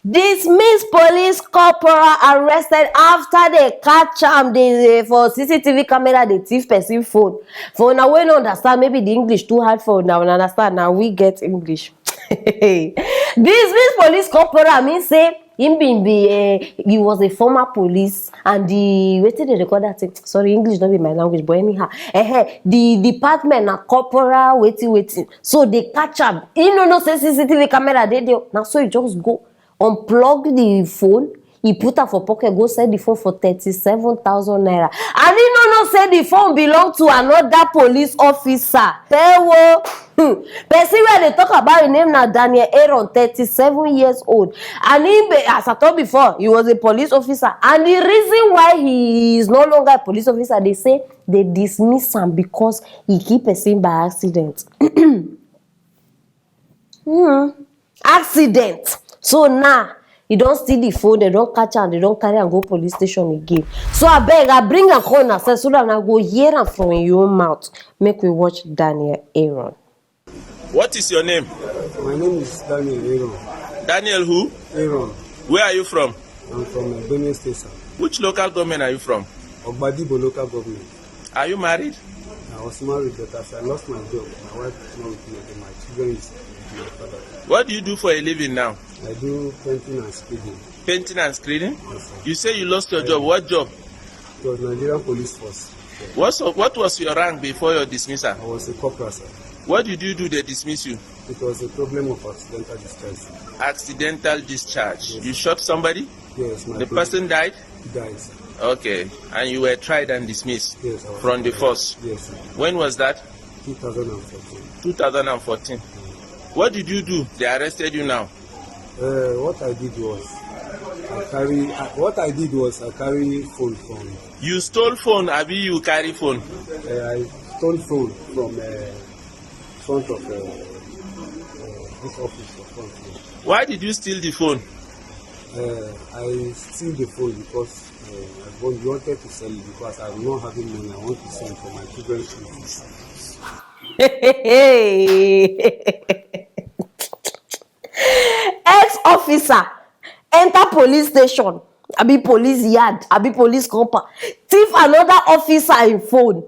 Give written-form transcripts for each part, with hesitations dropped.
Dismiss police corporal arrested after they catch am for CCTV camera the thief person phone. For now we no understand, maybe the English too hard for now. Understand now we get English. Dismiss police corporal mean say him he was a former police and the wetin they record that thing. Sorry, English don't be my language, but anyhow, the department na corporal waiting. So they catch am. He no say CCTV camera dey there. Now so he just go unplug the phone, he put her for pocket, go sell the phone for 37,000 naira. And he no say the phone belong to another police officer. Person where they talk about his name now, Daniel Aaron, 37 years old. And he, as I told before, he was a police officer. And the reason why he is no longer a police officer, they say they dismiss him because he keep person by accident. Accident. So now, he don't steal the phone, they don't catch am, they don't carry and go police station again. So I beg, I bring a corner so that I go hear am from your mouth. Make we watch Daniel Aaron. What is your name? My name is Daniel Aaron. Daniel who? Aaron. Where are you from? I'm from Benue State, sir. Which local government are you from? Ogbadibo local government. Are you married? I was married, but as I lost my job, my wife is not with me again. My children is with my father. What do you do for a living now? I do painting and screening. Painting and screening? Yes, sir. You say you lost your job. What job? It was Nigerian police force. What was your rank before your dismissal? I was a corporal, sir. What did you do they dismiss you? It was a problem of accidental discharge. Accidental discharge. Yes. You shot somebody? Yes, The person died? He died, sir. Okay. And you were tried and dismissed? Yes, I was from the force? Yes, sir. When was that? 2014. 2014. What did you do? They arrested you now. What I did was I carry phone from. You stole phone, Abi, you carry phone? I stole phone from front of this office. Front. Why did you steal the phone? I steal the phone because I wanted to sell it because I'm not having money. I want to send for my children's fees. Ex-officer enter police station, abi police yard, abi police compound, thief another officer in phone.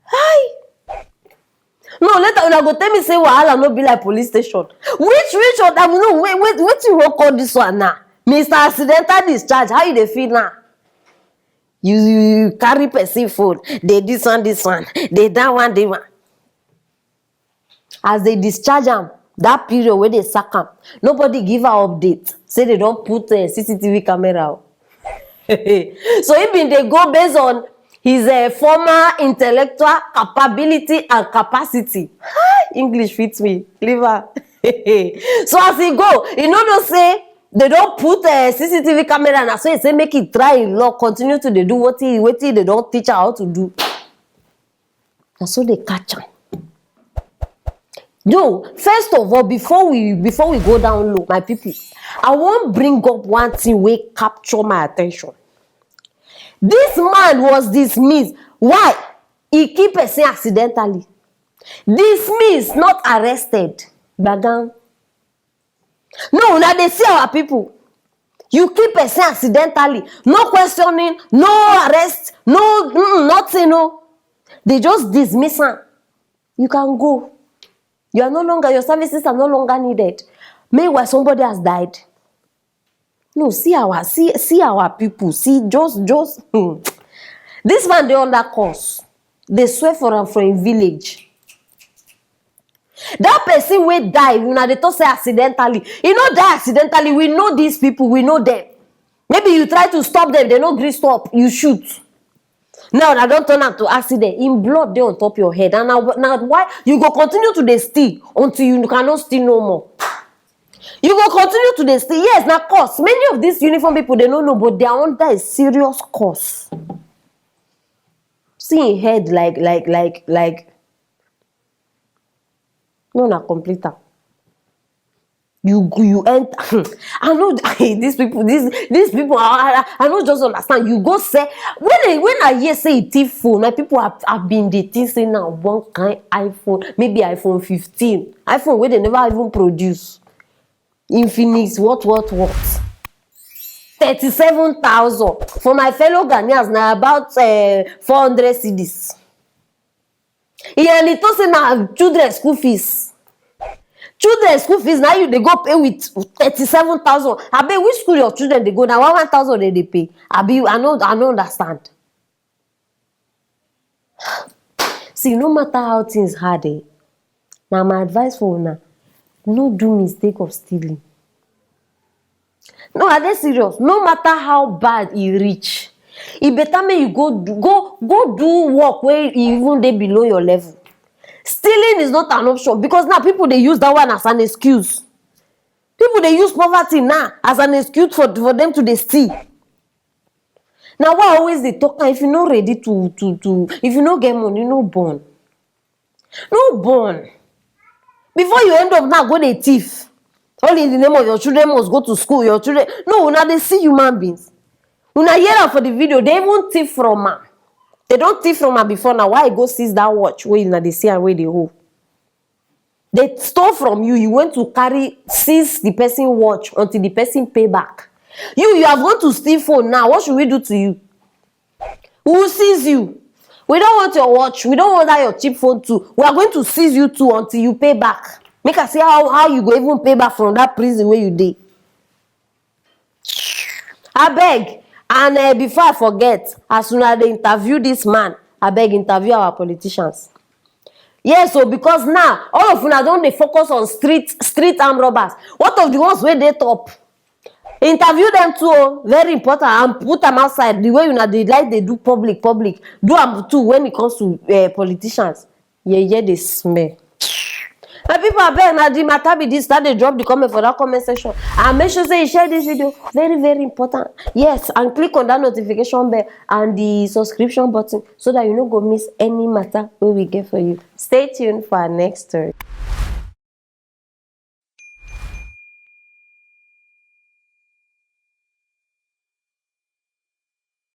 Hi. No, later una go tell me say wahala no be like police station. Which of them? No, wait you wan call this one now? Mr. Accidental Discharge, how you dey feel now? You carry person phone, they this one, they that one. As they discharge am, that period where they sack am, nobody give her update. Say they don't put a CCTV camera. So even they go based on his former intellectual capability and capacity. English fits me. Leave her. So as he go, you know say they don't put a CCTV camera and so he say make it try in law, continue to they do what they don't teach her how to do. And so they catch her. No, first of all, before we go down low, my people, I won't bring up one thing wey capture my attention. This man was dismissed. Why? He keep person accidentally. Dismissed, not arrested. Bagan. No, now they see our people. You keep person accidentally. No questioning, no arrest, no nothing. No. They just dismiss him. You can go. You are no longer, your services are no longer needed. Meanwhile, somebody has died. No, see our people. See, just. This man, they under course. They swear for him from a village. That person will die, you know, they talk say accidentally. He not die accidentally. We know these people, we know them. Maybe you try to stop them, they no gree stop, you shoot. Now, I don't turn out to accident. In blood, they on top your head. And now why? You go continue to dey steal until you cannot steal no more. You go continue to dey steal. Yes, now course. Many of these uniform people, they don't know, but they are under a serious course. See in head like. No, na complete. You enter. I know these people. I don't just understand. You go say when I hear say it thief phone, my people have been dating say now one kind iPhone, maybe iPhone 15, iPhone where they never even produce. Infinix, what? 37,000 for my fellow Ghanaians na about 400 cedis. And it also na children school fees. Children school fees now you they go pay with 37,000. Abi which school your children they go now 1,000 they pay. Abi I no understand. See, no matter how things hard, now my advice for una, no do mistake of stealing. No, are they serious? No matter how bad e reach, e better make you go do work where even dey below your level. Stealing is not an option because now people they use that one as an excuse. People they use poverty now as an excuse for them to dey steal. Now why always they talk if you not ready to if you not get money, no born. No born. Before you end up now go dey thief. All in the name of your children must go to school. Your children no, now they see human beings. When I hear am for the video, they even thief from her. They don't thief from her before now. Why go seize that watch where they see and where they hold? They stole from you. You went to seize the person watch until the person pay back. You have gone to steal phone now. What should we do to you? We will seize you. We don't want your watch. We don't want that your cheap phone too. We are going to seize you too until you pay back. Make us see how you go even pay back from that prison where you did. I beg. And before I forget, as soon as they interview this man, I beg interview our politicians. Yes, so because now all of una don't they focus on street armed robbers. What of the ones where they top? Interview them too, very important, and put them outside the way they like they do public. Do them too when it comes to politicians. Yeah, they smell. My people are begging now the matter be this, that they drop the comment for that comment section. And make sure say you share this video. Very, very important. Yes, and click on that notification bell and the subscription button so that you don't go miss any matter where we get for you. Stay tuned for our next story.